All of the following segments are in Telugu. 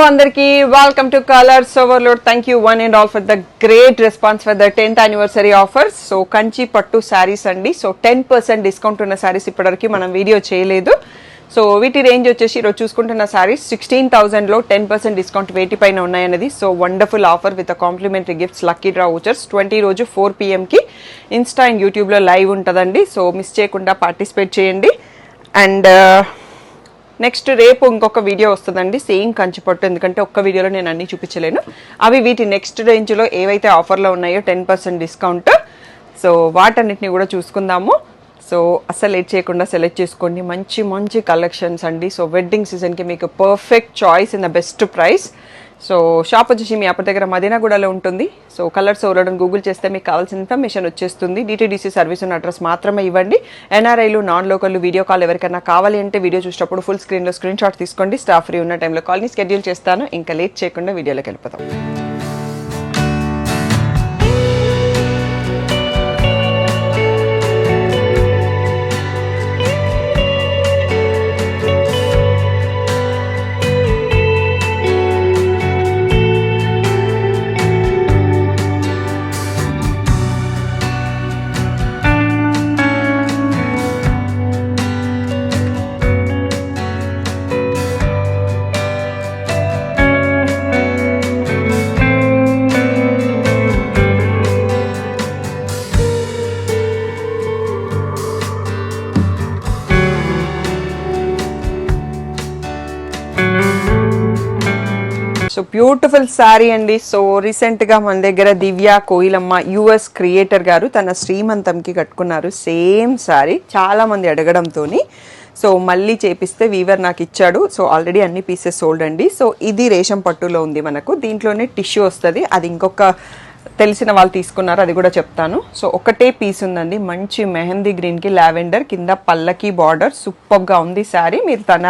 Andarki, welcome to Colors Overload. Thank you one and all for the great response for the 10th anniversary offers. So Kanchi Pattu sarees andi. So 10% discount ఉన్న sarees ఇప్పటివరకు మనం వీడియో చేయలేదు. సో వీటి రేంజ్ వచ్చేసి ఈరోజు చూసుకుంటున్న సారీస్ 16,000లో 10% డిస్కౌంట్ వేటి పైన ఉన్నాయన్నది. So wonderful offer with complimentary gifts, lucky draw vouchers 20 రోజు 4 PM కి ఇన్స్టా అండ్ యూట్యూబ్లో లైవ్ ఉంటుందండి. సో మిస్ చేయకుండా పార్టిసిపేట్ చేయండి. అండ్ నెక్స్ట్ రేపు ఇంకొక వీడియో వస్తుందండి సేమ్ కంచిపట్టు, ఎందుకంటే ఒక్క వీడియోలో నేను అన్ని చూపించలేను. అవి వీటి నెక్స్ట్ రేంజ్లో ఏవైతే ఆఫర్లో ఉన్నాయో 10% డిస్కౌంట్, సో వాటన్నిటిని కూడా చూసుకుందాము. సో అస్సలు లేట్ చేయకుండా సెలెక్ట్ చేసుకోండి. మంచి మంచి కలెక్షన్స్ అండి. సో వెడ్డింగ్ సీజన్కి మీకు perfect choice in the best price. So shop వచ్చేసి మీ అప్పటి దగ్గర మదీనాగూడలో ఉంటుంది. సో కలర్స్ ఓవరడం గూగుల్ చేస్తే మీకు కావాల్సిన ఇన్ఫర్మేషన్ వచ్చేస్తుంది. డిటీడీసీ సర్వీస్ ఉన్న అడ్రస్ మాత్రమే ఇవ్వండి. ఎన్ఆర్ఐలు, నాన్ లోకల్ వీడియో కాల్ ఎవరికైనా కావాలి అంటే వీడియో చూసేటప్పుడు ఫుల్ స్క్రీన్లో స్క్రీన్ షాట్ తీసుకోండి. స్టాఫ్ ఫ్రీ ఉన్న టైంలో కాల్ని షెడ్యూల్ చేస్తాను. ఇంకా లేట్ చేయకుండా వీడియోలోకి వెళ్ళిపోతాం. సో బ్యూటిఫుల్ శారీ అండి. సో రీసెంట్గా మన దగ్గర దివ్య కోయిలమ్మ యుఎస్ క్రియేటర్ గారు తన శ్రీమంతంకి కట్టుకున్నారు సేమ్ శారీ. చాలామంది అడగడంతో సో మళ్ళీ చేపిస్తే వీవర్ నాకు ఇచ్చాడు. సో ఆల్రెడీ అన్ని పీసెస్ సోల్డ్ అండి. సో ఇది రేషం పట్టులో ఉంది మనకు. దీంట్లోనే టిష్యూ వస్తుంది. అది ఇంకొక తెలిసిన వాళ్ళు తీసుకున్నారు, అది కూడా చెప్తాను. సో ఒకటే పీస్ ఉందండి. మంచి మెహందీ గ్రీన్కి లావెండర్ కింద పల్లకి బార్డర్, సూపర్గా ఉంది శారీ. మీరు తన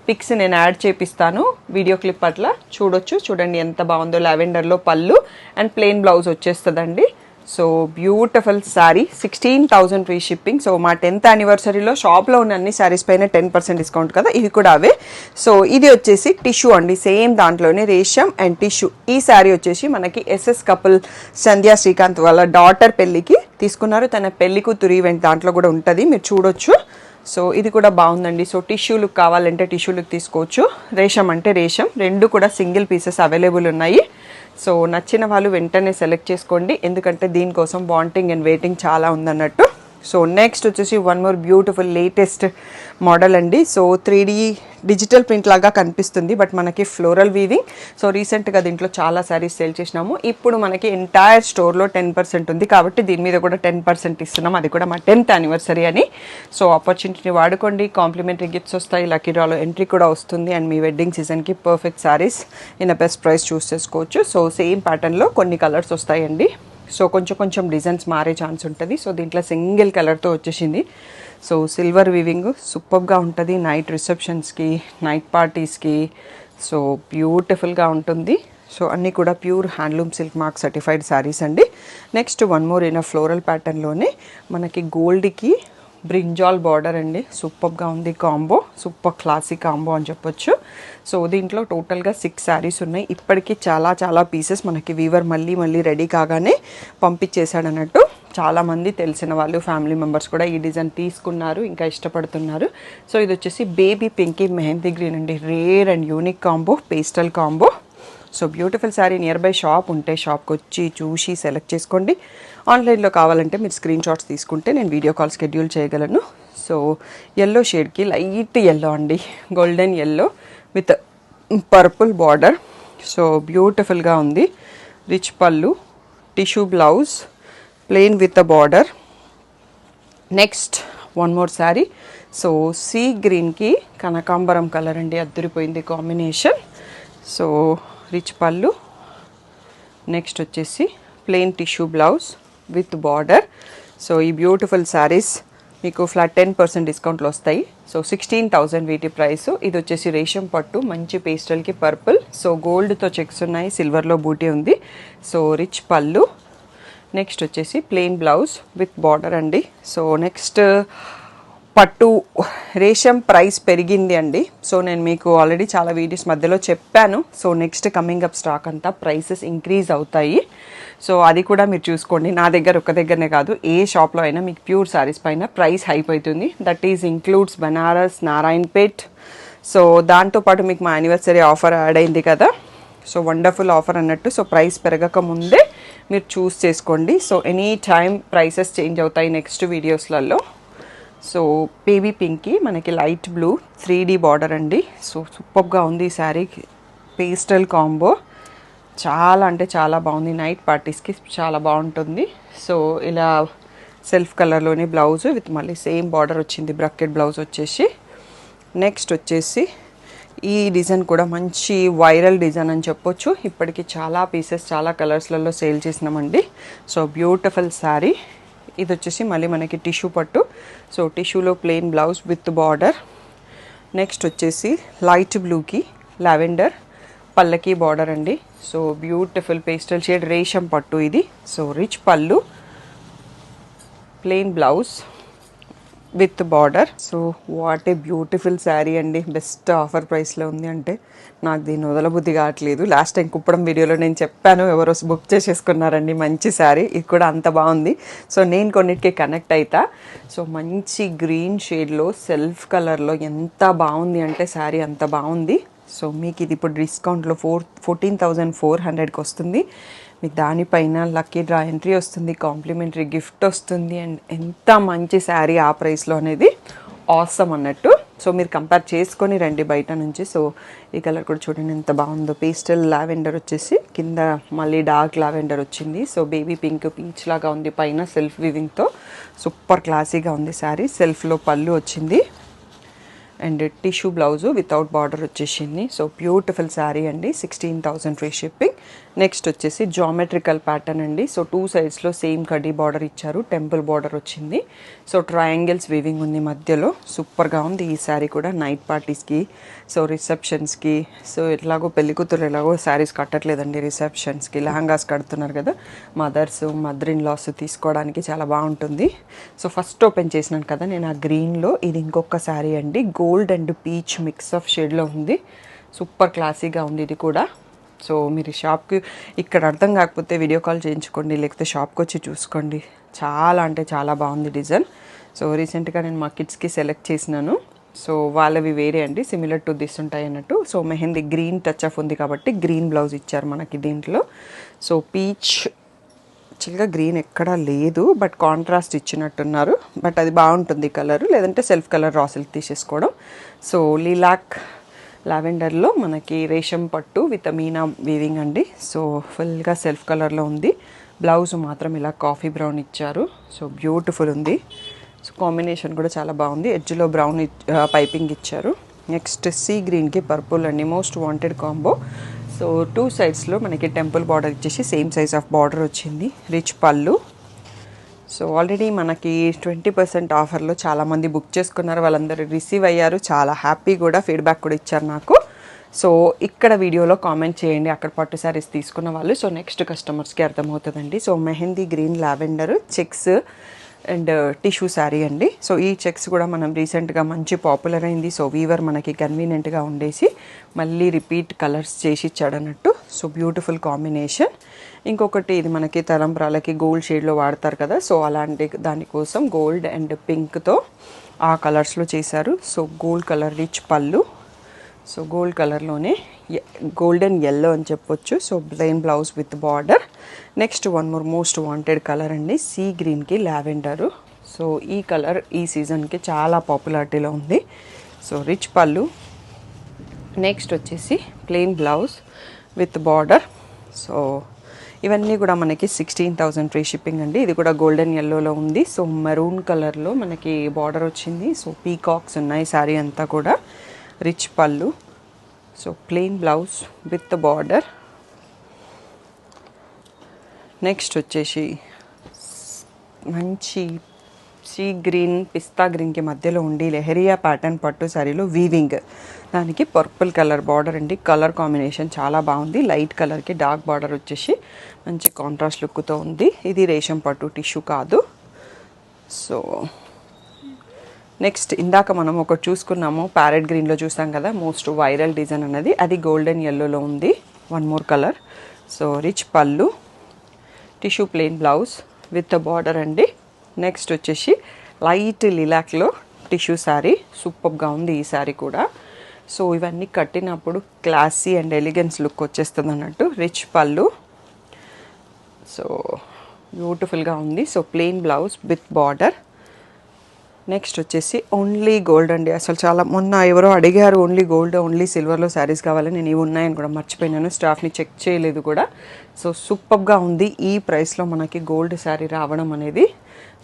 పిక్స్ నేను యాడ్ చేపిస్తాను వీడియో క్లిప్ అట్లా చూడొచ్చు. చూడండి ఎంత బాగుందో. లావెండర్లో పళ్ళు అండ్ ప్లెయిన్ బ్లౌజ్ వచ్చేస్తుందండి. So beautiful sari. 16,000 free shipping. So మా 10th యానివర్సరీలో షాప్లో ఉన్న అన్ని శారీస్ పైన 10% డిస్కౌంట్ కదా, ఇవి కూడా అవే. సో ఇది వచ్చేసి టిష్యూ అండి, సేమ్ దాంట్లోనే రేషం అండ్ టిష్యూ. ఈ శారీ వచ్చేసి మనకి ఎస్ఎస్ కపుల్ సంధ్యా శ్రీకాంత్ వాళ్ళ డాటర్ పెళ్ళికి తీసుకున్నారు. తన పెళ్లి కూతురు ఈవెంట్ దాంట్లో కూడా ఉంటుంది, మీరు చూడొచ్చు. సో ఇది కూడా బాగుందండి. సో టిష్యూ లుక్ కావాలంటే టిష్యూ లుక్ తీసుకోవచ్చు. రేషం అంటే రేషం, రెండు కూడా సింగిల్ పీసెస్ అవైలబుల్ ఉన్నాయి. సో నచ్చిన వాళ్ళు వెంటనే సెలెక్ట్ చేసుకోండి, ఎందుకంటే దీనికోసం వాంటింగ్ అండ్ వెయిటింగ్ చాలా ఉందన్నట్టు. సో నెక్స్ట్ వచ్చేసి one more beautiful latest model అండి. సో 3D డిజిటల్ ప్రింట్ లాగా కనిపిస్తుంది, బట్ మనకి ఫ్లోరల్ వీవింగ్. సో రీసెంట్గా దీంట్లో చాలా శారీస్ సేల్ చేసినాము. ఇప్పుడు మనకి ఎంటైర్ స్టోర్లో 10% ఉంది, కాబట్టి దీని మీద కూడా 10% ఇస్తున్నాం. అది కూడా మా 10th యానివర్సరీ అని. సో ఆపర్చునిటీని వాడుకోండి. కాంప్లిమెంటరీ గిఫ్ట్స్ వస్తాయి, లక్కీ డ్రాలో ఎంట్రీ కూడా వస్తుంది. అండ్ మీ వెడ్డింగ్ సీజన్కి perfect saris in best price choose చేసుకోవచ్చు. సో సేమ్ ప్యాటర్న్లో కొన్ని కలర్స్ వస్తాయండి. సో కొంచెం డిజైన్స్ మారే ఛాన్స్ ఉంటుంది. సో దీంట్లో సింగిల్ కలర్తో వచ్చేసింది. సో సిల్వర్ వీవింగ్ సూపర్గా ఉంటుంది నైట్ రిసెప్షన్స్కి, నైట్ పార్టీస్కి. సో బ్యూటిఫుల్గా ఉంటుంది. సో అన్నీ కూడా pure handloom silk mark certified saris అండి. Next one more in floral ప్యాటర్న్లోనే మనకి గోల్డ్కి బ్రింజాల్ బార్డర్ అండి. సూపర్గా ఉంది కాంబో, సూపర్ క్లాసిక్ కాంబో అని చెప్పొచ్చు. సో దీంట్లో టోటల్గా 6 శారీస్ ఉన్నాయి. ఇప్పటికీ చాలా పీసెస్ మనకి వీవర్ మళ్ళీ రెడీ కాగానే పంపించేశాడు అన్నట్టు. చాలామంది తెలిసిన వాళ్ళు, ఫ్యామిలీ మెంబర్స్ కూడా ఈ డిజైన్ తీసుకున్నారు, ఇంకా ఇష్టపడుతున్నారు. సో ఇది వచ్చేసి బేబీ పింకీ మెహందీ గ్రీన్ అండి. Rare and unique combo, pastel combo. So beautiful sari. Near by shop ఉంటే షాప్కి వచ్చి చూసి సెలెక్ట్ చేసుకోండి. ఆన్లైన్లో కావాలంటే మీరు స్క్రీన్ షాట్స్ తీసుకుంటే నేను వీడియో కాల్ షెడ్యూల్ చేయగలను. సో ఎల్లో షేడ్కి లైట్ ఎల్లో అండి, golden yellow with purple border. So బ్యూటిఫుల్గా ఉంది. Rich pallu, tissue blouse, plain with the border. Next one more sari. So sea గ్రీన్కి కనకాంబరం కలర్ అండి, అద్దరిపోయింది combination. So rich pallu. Next వచ్చేసి plain tissue blouse with border. So ఈ బ్యూటిఫుల్ శారీస్ మీకు ఫ్లాట్ 10% డిస్కౌంట్లో వస్తాయి. సో 16,000 వీటి ప్రైస్. ఇది వచ్చేసి రేషం పట్టు, మంచి పేస్టల్కి పర్పుల్. సో గోల్డ్తో చెక్స్ ఉన్నాయి, సిల్వర్లో బూటీ ఉంది. So rich pallu. నెక్స్ట్ వచ్చేసి ప్లెయిన్ బ్లౌజ్ విత్ బార్డర్ అండి. సో నెక్స్ట్ పట్టు రేషం ప్రైస్ పెరిగింది అండి. సో నేను మీకు ఆల్రెడీ చాలా వీడియోస్ మధ్యలో చెప్పాను. So next coming up stock అంతా ప్రైసెస్ ఇంక్రీజ్ అవుతాయి. సో అది కూడా మీరు చూసుకోండి. నా దగ్గర ఒక దగ్గరనే కాదు, ఏ షాప్లో అయినా మీకు ప్యూర్ శారీస్ పైన ప్రైస్ హైప్ అవుతుంది. That is includes Banaras, Narayanpet. So దాంతోపాటు మీకు మా యానివర్సరీ ఆఫర్ యాడ్ అయింది కదా, సో వండర్ఫుల్ ఆఫర్ అన్నట్టు. సో ప్రైస్ పెరగక ముందే మీరు చూస్ చేసుకోండి. So any time prices change అవుతాయి నెక్స్ట్ వీడియోస్లలో. సో బేబీ పింక్కి మనకి లైట్ బ్లూ 3D బార్డర్ అండి. సో సూపర్గా ఉంది ఈ శారీ. పేస్టల్ కాంబో చాలా అంటే చాలా బాగుంది. నైట్ పార్టీస్కి చాలా బాగుంటుంది. సో ఇలా సెల్ఫ్ కలర్లోని బ్లౌజ్ విత్ మళ్ళీ సేమ్ బార్డర్ వచ్చింది, బ్రకెట్ బ్లౌజ్ వచ్చేసి. నెక్స్ట్ వచ్చేసి ఈ డిజైన్ కూడా మంచి వైరల్ డిజైన్ అని చెప్పొచ్చు. ఇప్పటికి చాలా పీసెస్ చాలా కలర్స్లలో సేల్ చేసినామండి. So beautiful sari. ఇది వచ్చేసి మళ్ళీ మనకి టిష్యూ పట్టు. సో టిష్యూలో plain blouse with border. Next వచ్చేసి లైట్ బ్లూకి లావెండర్ పల్లకి బార్డర్ అండి. సో బ్యూటిఫుల్ పేస్టల్ షేడ్ రేషం పట్టు ఇది. So rich pallu, plain blouse with border. So what a beautiful sari అండి. బెస్ట్ ఆఫర్ ప్రైస్లో ఉంది అంటే నాకు దీన్ని వదలబుద్ధి కావట్లేదు. లాస్ట్ టైం కుప్పడం వీడియోలో నేను చెప్పాను, ఎవరో బుక్ చేసేసుకున్నారండి మంచి శారీ. ఇది కూడా అంత బాగుంది. సో నేను కొన్నిటికి కనెక్ట్ అవుతా. సో మంచి గ్రీన్ షేడ్లో సెల్ఫ్ కలర్లో ఎంత బాగుంది అంటే శారీ అంత బాగుంది. సో మీకు ఇది ఇప్పుడు డిస్కౌంట్లో 14,400కి వస్తుంది. మీకు దానిపైన లక్కీ డ్రా ఎంట్రీ వస్తుంది, కాంప్లిమెంటరీ గిఫ్ట్ వస్తుంది. అండ్ ఎంత మంచి శారీ ఆ ప్రైస్లో అనేది ఆసమ్ అన్నట్టు. సో మీరు కంపేర్ చేసుకొని రండి బయట నుంచి. సో ఈ కలర్ కూడా చూడండి ఎంత బాగుందో. పేస్టల్ లావెండర్ వచ్చేసి కింద మళ్ళీ డార్క్ లావెండర్ వచ్చింది. సో బేబీ పింక్ పీచ్ లాగా ఉంది, పైన సెల్ఫ్ వివింగ్తో సూపర్ క్లాసీగా ఉంది శారీ. సెల్ఫ్లో పళ్ళు వచ్చింది and tissue blouse without border వచ్చేసింది. సో బ్యూటిఫుల్ శారీ అండి. 16,000 ఫ్రీ షిప్పింగ్. నెక్స్ట్ వచ్చేసి జామెట్రికల్ ప్యాటర్న్ అండి. సో 2 సైడ్స్లో సేమ్ కడ్డీ బార్డర్ ఇచ్చారు, టెంపుల్ బార్డర్ వచ్చింది. సో ట్రయాంగిల్స్ వీవింగ్ ఉంది మధ్యలో. సూపర్గా ఉంది ఈ శారీ కూడా. నైట్ పార్టీస్కి, సో రిసెప్షన్స్కి, సో ఎట్లాగో పెళ్లి కూతురు ఎలాగో శారీస్ కట్టట్లేదండి, రిసెప్షన్స్కి లెహంగాస్ కడుతున్నారు కదా, మదర్ ఇన్ లాస్ తీసుకోవడానికి చాలా బాగుంటుంది. సో ఫస్ట్ ఓపెన్ చేసినాను కదా నేను ఆ గ్రీన్లో, ఇది ఇంకొక శారీ అండి. Gold and peach mix of షేడ్లో ఉంది. సూపర్ క్లాసీగా ఉంది ఇది కూడా. సో మీరు షాప్కి ఇక్కడ అర్థం కాకపోతే వీడియో కాల్ చేయించుకోండి, లేకపోతే షాప్కి వచ్చి చూసుకోండి. చాలా అంటే చాలా బాగుంది డిజైన్. సో రీసెంట్గా నేను మా కిడ్స్కి సెలెక్ట్ చేసినాను. సో వాళ్ళవి వేరే అండి, సిమిలర్ టు దిస్ ఉంటాయి అన్నట్టు. So mehndi green touch of ఉంది కాబట్టి గ్రీన్ బ్లౌజ్ ఇచ్చారు మనకి దీంట్లో. సో పీచ్ యాక్చువల్గా గ్రీన్ ఎక్కడా లేదు, బట్ కాంట్రాస్ట్ ఇచ్చినట్టున్నారు. బట్ అది బాగుంటుంది కలరు, లేదంటే సెల్ఫ్ కలర్ రా సిల్క్ తీసేసుకోవడం. సో లీలాక్ లావెండర్లో మనకి రేషం పట్టు విత్ మీనా వీవింగ్ అండి. సో ఫుల్గా సెల్ఫ్ కలర్లో ఉంది. బ్లౌజ్ మాత్రం ఇలా కాఫీ బ్రౌన్ ఇచ్చారు. సో బ్యూటిఫుల్ ఉంది. సో కాంబినేషన్ కూడా చాలా బాగుంది. ఎడ్జ్లో బ్రౌన్ పైపింగ్ ఇచ్చారు. నెక్స్ట్ సీ గ్రీన్కి పర్పుల్ అండి, మోస్ట్ వాంటెడ్ కాంబో. సో 2 సైడ్స్లో మనకి టెంపుల్ బార్డర్ ఇచ్చేసి సేమ్ సైజ్ ఆఫ్ బార్డర్ వచ్చింది. రిచ్ పళ్ళు. సో ఆల్రెడీ మనకి 20% ఆఫర్లో చాలామంది బుక్ చేసుకున్నారు, వాళ్ళందరూ రిసీవ్ అయ్యారు, చాలా హ్యాపీ కూడా, ఫీడ్బ్యాక్ కూడా ఇచ్చారు నాకు. సో ఇక్కడ వీడియోలో కామెంట్ చేయండి అక్కడ పట్టు శారీస్ తీసుకున్న వాళ్ళు. సో నెక్స్ట్ కస్టమర్స్కి అర్థమవుతుందండి. So mehndi green lavender checks and tissue sari అండి. సో ఈ చెక్స్ కూడా మనం రీసెంట్గా మంచి పాపులర్ అయింది. సో వీవర్ మనకి కన్వీనియంట్గా ఉండేసి మళ్ళీ రిపీట్ కలర్స్ చేసి ఇచ్చాడన్నట్టు. So beautiful combination. ఇంకొకటి ఇది మనకి తలంబ్రాలకి గోల్డ్ షేడ్లో వాడతారు కదా, సో అలాంటి దానికోసం గోల్డ్ అండ్ పింక్తో ఆ కలర్స్లో చేశారు. So gold colour rich pallu. So gold కలర్లోనే గోల్డెన్ ఎల్లో అని చెప్పొచ్చు. So plain blouse with border. Next one more most wanted colour అండి, సీ గ్రీన్కి లావెండరు. సో ఈ కలర్ ఈ సీజన్కి చాలా పాపులారిటీలో ఉంది. So rich pallu. నెక్స్ట్ వచ్చేసి plain blouse with border. So ఇవన్నీ కూడా మనకి 16,000 ఫ్రీ షిప్పింగ్ అండి. ఇది కూడా గోల్డెన్ ఎల్లోలో ఉంది. సో మెరూన్ కలర్లో మనకి బార్డర్ వచ్చింది. సో పీకాక్స్ ఉన్నాయి శారీ అంతా కూడా. Rich pallu. So plain blouse with border. Next వచ్చేసి మంచి సీ గ్రీన్ పిస్తా గ్రీన్కి మధ్యలో ఉండి లెహరియా ప్యాటర్న్ పట్టు శారీలో వీవింగ్, దానికి పర్పుల్ కలర్ బార్డర్ అండి. కలర్ కాంబినేషన్ చాలా బాగుంది. లైట్ కలర్కి డార్క్ బార్డర్ వచ్చేసి మంచి కాంట్రాస్ట్ లుక్తో ఉంది. ఇది రేషం పట్టు టిష్యూ కాదు. సో నెక్స్ట్ ఇందాక మనం ఒకటి చూసుకున్నాము, ప్యారెట్ గ్రీన్లో చూసాం కదా, మోస్ట్ వైరల్ డిజైన్ అన్నది, అది గోల్డెన్ ఎల్లోలో ఉంది. One more colour. So rich pallu, tissue plain blouse with border అండి. నెక్స్ట్ వచ్చేసి లైట్ లిలాక్లో టిష్యూ శారీ, సూపర్గా ఉంది ఈ శారీ కూడా. సో ఇవన్నీ కట్టినప్పుడు క్లాసీ అండ్ ఎలిగెన్స్ లుక్ వచ్చేస్తుంది అన్నట్టు. రిచ్ పళ్ళు, సో బ్యూటిఫుల్గా ఉంది. So plain blouse with border. Next వచ్చేసి ఓన్లీ గోల్డ్ అండి. అసలు చాలా మొన్న ఎవరో అడిగారు ఓన్లీ గోల్డ్, ఓన్లీ సిల్వర్లో శారీస్ కావాలని. నేను ఇవి ఉన్నాయని కూడా మర్చిపోయినాను, స్టాఫ్ని చెక్ చేయలేదు కూడా. సో సూపర్గా ఉంది ఈ ప్రైస్లో మనకి గోల్డ్ శారీ రావడం అనేది.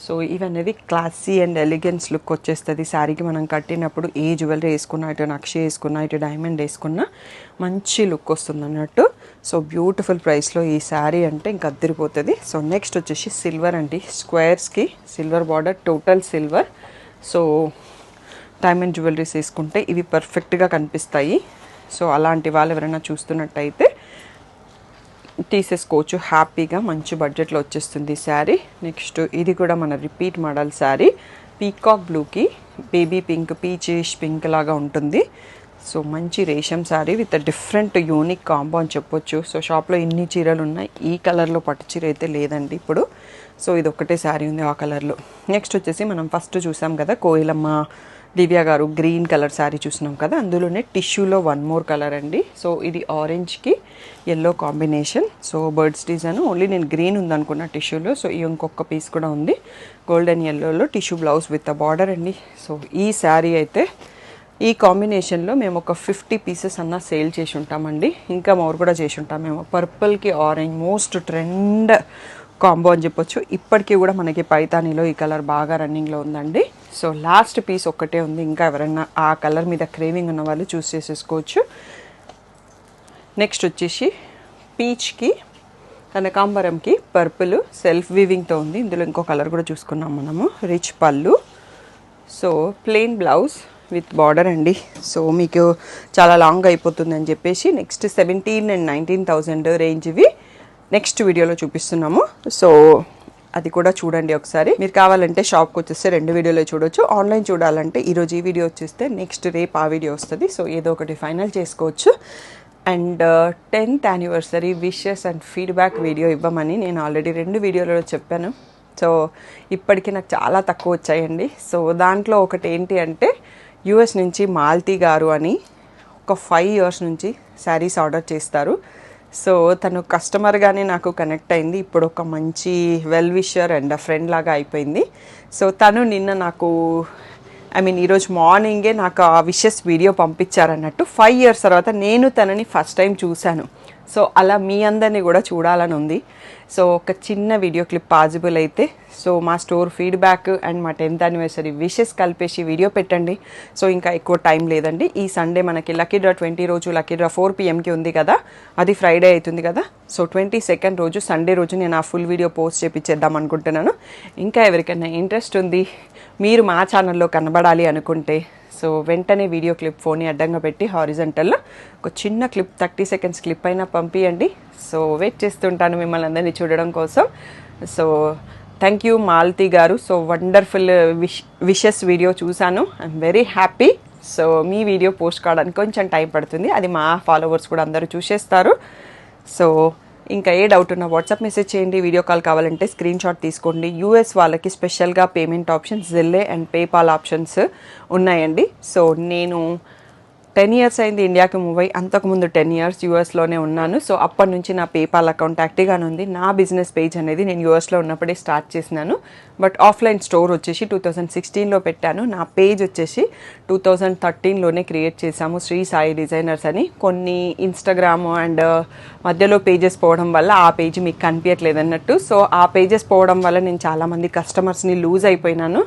సో ఇవనేది క్లాసీ అండ్ ఎలిగెన్స్ లుక్ వచ్చేస్తుంది శారీకి. మనం కట్టినప్పుడు ఏ జ్యువెలరీ వేసుకున్నా, ఇటు నక్షి వేసుకున్నా, ఇటు డైమండ్ వేసుకున్నా మంచి లుక్ వస్తుంది అన్నట్టు. సో బ్యూటిఫుల్ ప్రైస్లో ఈ శారీ అంటే ఇంక అద్దరిపోతుంది. సో నెక్స్ట్ వచ్చేసి సిల్వర్ అండి. స్క్వేర్స్కి silver border, total silver. So diamond jewelleries వేసుకుంటే ఇవి పర్ఫెక్ట్గా కనిపిస్తాయి. సో అలాంటి వాళ్ళు ఎవరైనా చూస్తున్నట్టయితే తీసేసుకోవచ్చు హ్యాపీగా. మంచి బడ్జెట్లో వచ్చేస్తుంది శారీ. నెక్స్ట్ ఇది కూడా మన repeat model sari. Peacock blue baby pink, peachish pink లాగా ఉంటుంది. సో మంచి రేషం sari with different unique combo అని చెప్పొచ్చు. సో షాప్లో ఇన్ని చీరలు ఉన్నాయి, ఈ కలర్లో పట్టు చీర అయితే లేదండి ఇప్పుడు. సో ఇది ఒక్కటే శారీ ఉంది ఆ కలర్లో. నెక్స్ట్ వచ్చేసి మనం ఫస్ట్ చూసాం కదా కోయిలమ్మ దివ్య గారు గ్రీన్ కలర్ శారీ చూసినాం కదా, అందులోనే టిష్యూలో వన్ మోర్ కలర్ అండి. సో ఇది ఆరెంజ్కి yellow combination. So birds design, only నేను గ్రీన్ ఉందనుకున్న టిష్యూలో. సో ఈ ఇంకొక పీస్ కూడా ఉంది గోల్డెన్ ఎల్లోలో, tissue blouse with a border అండి. సో ఈ శారీ అయితే ఈ కాంబినేషన్లో మేము ఒక 50 పీసెస్ అన్న సేల్ చేసి ఉంటామండి, ఇంకా మోర్ కూడా చేసి ఉంటాం మేము. పర్పుల్కి ఆరెంజ్ మోస్ట్ ట్రెండ్ కాంబో అని చెప్పొచ్చు. ఇప్పటికీ కూడా మనకి పైతానీలో ఈ కలర్ బాగా రన్నింగ్లో ఉందండి. సో లాస్ట్ పీస్ ఒక్కటే ఉంది, ఇంకా ఎవరైనా ఆ కలర్ మీద క్రేవింగ్ ఉన్న వాళ్ళు చూస్ చేసేసుకోవచ్చు. నెక్స్ట్ వచ్చేసి పీచ్కి కనకాంబరంకి పర్పుల్ సెల్ఫ్ వీవింగ్తో ఉంది. ఇందులో ఇంకో కలర్ కూడా చూసుకున్నాం మనము. Rich pallu, so plain blouse with border అండి. సో మీకు చాలా లాంగ్ అయిపోతుంది అని చెప్పేసి నెక్స్ట్ 17,000 and 19,000 రేంజ్ ఇవి నెక్స్ట్ వీడియోలో చూపిస్తున్నాము. సో అది కూడా చూడండి ఒకసారి. మీరు కావాలంటే షాప్కి వచ్చేస్తే 2 వీడియోలో చూడొచ్చు. ఆన్లైన్ చూడాలంటే ఈరోజు ఈ వీడియో వచ్చేస్తే నెక్స్ట్ రేపు ఆ వీడియో వస్తుంది. సో ఏదో ఒకటి ఫైనల్ చేసుకోవచ్చు. And 10th anniversary wishes and feedback video ఇవ్వమని నేను ఆల్రెడీ 2 వీడియోలలో చెప్పాను. సో ఇప్పటికీ నాకు చాలా తక్కువ వచ్చాయండి. సో దాంట్లో ఒకటి ఏంటి అంటే యూఎస్ నుంచి మాల్తీ గారు అని ఒక 5 years నుంచి శారీస్ ఆర్డర్ చేస్తారు. సో తను కస్టమర్గానే నాకు కనెక్ట్ అయింది. ఇప్పుడు ఒక మంచి వెల్ విషర్ అండ్ ఫ్రెండ్ లాగా అయిపోయింది. సో తను నిన్న నాకు ఈరోజు మార్నింగే నాకు ఆ విషెస్ వీడియో పంపించారన్నట్టు. 5 years తర్వాత నేను తనని ఫస్ట్ టైం చూశాను. సో అలా మీ అందరినీ కూడా చూడాలని ఉంది. సో ఒక చిన్న వీడియో క్లిప్ పాసిబుల్ అయితే సో మా స్టోర్ ఫీడ్బ్యాక్ అండ్ మా 10th యానివర్సరీ విషెస్ కలిపేసి వీడియో పెట్టండి. సో ఇంకా ఎక్కువ టైం లేదండి. ఈ సండే మనకి లక్కీ డ్రా 20 రోజు లక్కీ డ్రా 4 PM ఉంది కదా, అది ఫ్రైడే అవుతుంది కదా. సో 22nd రోజు సండే రోజు నేను ఆ ఫుల్ వీడియో పోస్ట్ చేపించేద్దాం అనుకుంటున్నాను. ఇంకా ఎవరికైనా ఇంట్రెస్ట్ ఉంది, మీరు మా ఛానల్లో కనబడాలి అనుకుంటే సో వెంటనే వీడియో క్లిప్ ఫోన్ని అడ్డంగా పెట్టి హారిజంటల్లో ఒక చిన్న క్లిప్ 30 seconds క్లిప్ అయినా పంపియండి. సో వెయిట్ చేస్తుంటాను మిమ్మల్ని అందరినీ చూడడం కోసం. సో థ్యాంక్ యూ మాలతి గారు. సో వండర్ఫుల్ విషెస్ వీడియో చూశాను. I'm very happy. So me video post కావడానికి కొంచెం టైం పడుతుంది, అది మా ఫాలోవర్స్ కూడా అందరూ చూసేస్తారు. సో ఇంకా ఏ డౌట్ ఉన్నా వాట్సాప్ మెసేజ్ చేయండి. వీడియో కాల్ కావాలంటే స్క్రీన్ షాట్ తీసుకోండి. యూఎస్ వాళ్ళకి స్పెషల్గా payment options Zelle and PayPal options ఉన్నాయండి. సో నేను 10 years అయింది ఇండియాకి మూవ్ అయ్యి. అంతకుముందు 10 years యూఎస్లోనే ఉన్నాను. సో అప్పటి నుంచి నా పేపాల్ అకౌంట్ యాక్టివ్గానే ఉంది. నా బిజినెస్ పేజ్ అనేది నేను యూఎస్లో ఉన్నప్పుడే స్టార్ట్ చేసినాను. బట్ ఆఫ్లైన్ స్టోర్ వచ్చేసి 2016లో పెట్టాను. నా పేజ్ వచ్చేసి 2013లోనే క్రియేట్ చేశాము, శ్రీ సాయి డిజైనర్స్ అని. కొన్ని ఇన్స్టాగ్రామ్ అండ్ మధ్యలో పేజెస్ పోవడం వల్ల ఆ పేజ్ మీకు కనిపించట్లేదు అన్నట్టు. సో ఆ పేజెస్ పోవడం వల్ల నేను చాలామంది కస్టమర్స్ని లూజ్ అయిపోయినాను.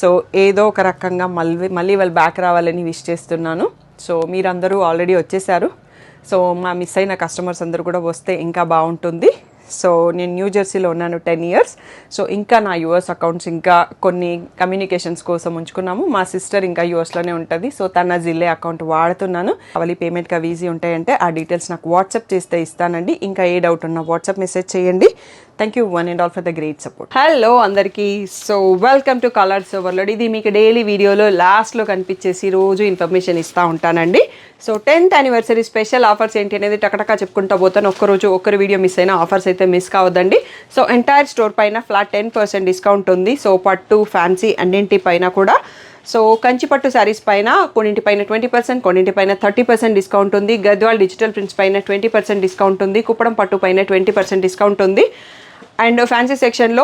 సో ఏదో ఒక రకంగా మళ్ళీ వాళ్ళు బ్యాక్ రావాలని విష్ చేస్తున్నాను. సో మీరందరూ ఆల్రెడీ వచ్చేసారు. సో మా మిస్ అయిన కస్టమర్స్ అందరూ కూడా వస్తే ఇంకా బాగుంటుంది. సో నేను న్యూ జెర్సీలో ఉన్నాను 10 years. సో ఇంకా నా యూఎస్ అకౌంట్స్ ఇంకా కొన్ని కమ్యూనికేషన్స్ కోసం ఉంచుకున్నాము. మా సిస్టర్ ఇంకా యూఎస్లోనే ఉంటుంది. సో తన జిల్లే అకౌంట్ వాడుతున్నాను. అవలి పేమెంట్ కా ఈజీ ఉంటాయంటే ఆ డీటెయిల్స్ నాకు వాట్సాప్ చేస్తే ఇస్తానండి. ఇంకా ఏ డౌట్ ఉన్నా వాట్సాప్ మెసేజ్ చేయండి. Thank you one and all for the great support. Hello అందరికీ, so welcome to colours overload. ఇది మీకు డైలీ వీడియోలో లాస్ట్లో కనిపించేసి రోజు ఇన్ఫర్మేషన్ ఇస్తూ ఉంటానండి. So 10th anniversary special offers ఏంటి అనేది టకటకా చెప్పుకుంటూ పోతాను. ఒక్కరోజు ఒక్కరు వీడియో మిస్ అయినా ఆఫర్స్ అయితే మిస్ కావద్దండి. సో ఎంటైర్ స్టోర్ పైన ఫ్లాట్ 10% డిస్కౌంట్ ఉంది. సో పట్టు, ఫ్యాన్సీ అన్నింటి పైన కూడా. సో కంచిపట్టు శారీస్ పైన కొన్నింటిపైన 20%, కొన్నింటిపైన 30% డిస్కౌంట్ ఉంది. గద్వాల్ డిజిటల్ ప్రింట్స్ పైన 20% డిస్కౌంట్ ఉంది. కుప్పడం పట్టు పైన 20% డిస్కౌంట్ ఉంది. అండ్ ఫ్యాన్సీ సెక్షన్లో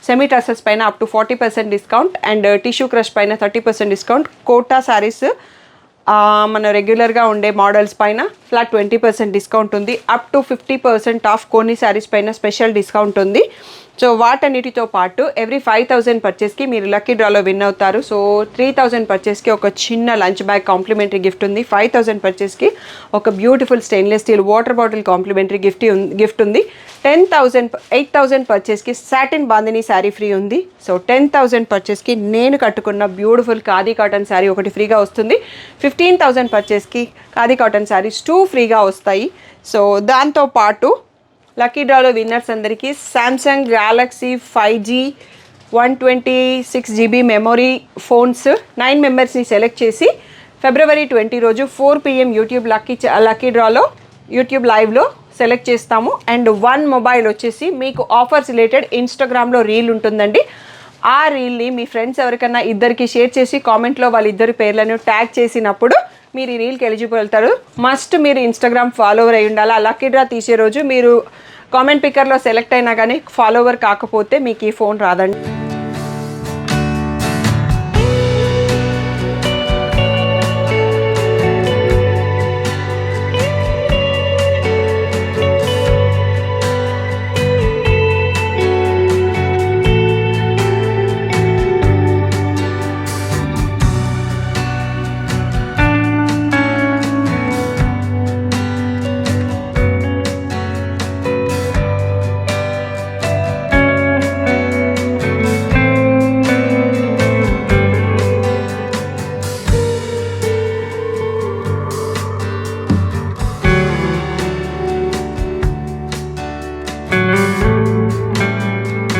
సెమీ టసర్స్ పైన up to 40% discount and tissue crush పైన 30% డిస్కౌంట్. కోటా శారీస్ మన రెగ్యులర్గా ఉండే మోడల్స్ పైన ఫ్లాట్ 20% డిస్కౌంట్ ఉంది. అప్ టు 50% ఆఫ్ కొన్ని శారీస్ పైన స్పెషల్ డిస్కౌంట్ ఉంది. సో వాటన్నిటితో పాటు ఎవ్రీ 5,000 పర్చేస్కి మీరు లక్కీ డ్రాలో విన్ అవుతారు. సో 3,000 పర్చేస్కి ఒక చిన్న లంచ్ బ్యాగ్ కాంప్లిమెంటరీ గిఫ్ట్ ఉంది. 5,000 పర్చేస్కి ఒక beautiful stainless steel water bottle complementary gift ఉంది. 8,000 పర్చేస్కి సాటిన్ బాందిని శారీ ఫ్రీ ఉంది. సో 10,000 పర్చేస్కి నేను కట్టుకున్న బ్యూటిఫుల్ ఖాదీ కాటన్ శారీ ఒకటి ఫ్రీగా వస్తుంది. 15,000 పర్చేస్కి ఖాదీ కాటన్ శారీస్ 2 ఫ్రీగా వస్తాయి. సో దాంతోపాటు లక్కీ డ్రాలో విన్నర్స్ అందరికీ Samsung Galaxy 5G 126 GB memory phones 9 మెంబర్స్ని సెలెక్ట్ చేసి February 20 రోజు 4 PM యూట్యూబ్ లక్కీ డ్రాలో యూట్యూబ్ లైవ్లో సెలెక్ట్ చేస్తాము. అండ్ 1 మొబైల్ వచ్చేసి మీకు ఆఫర్స్ రిలేటెడ్ ఇన్స్టాగ్రామ్లో రీల్ ఉంటుందండి. ఆ రీల్ని మీ ఫ్రెండ్స్ ఎవరికైనా ఇద్దరికి షేర్ చేసి కామెంట్లో వాళ్ళిద్దరి పేర్లను ట్యాగ్ చేసినప్పుడు మీరు ఈ రీల్కి ఎలిజిబుల్ అవుతారు. మస్ట్ మీరు ఇన్స్టాగ్రామ్ ఫాలోవర్ అయి ఉండాలి. ఆ లక్కీ డ్రా తీసే రోజు మీరు కామెంట్ పిక్కర్లో సెలెక్ట్ అయినా కానీ ఫాలోవర్ కాకపోతే మీకు ఈ ఫోన్ రాదండి.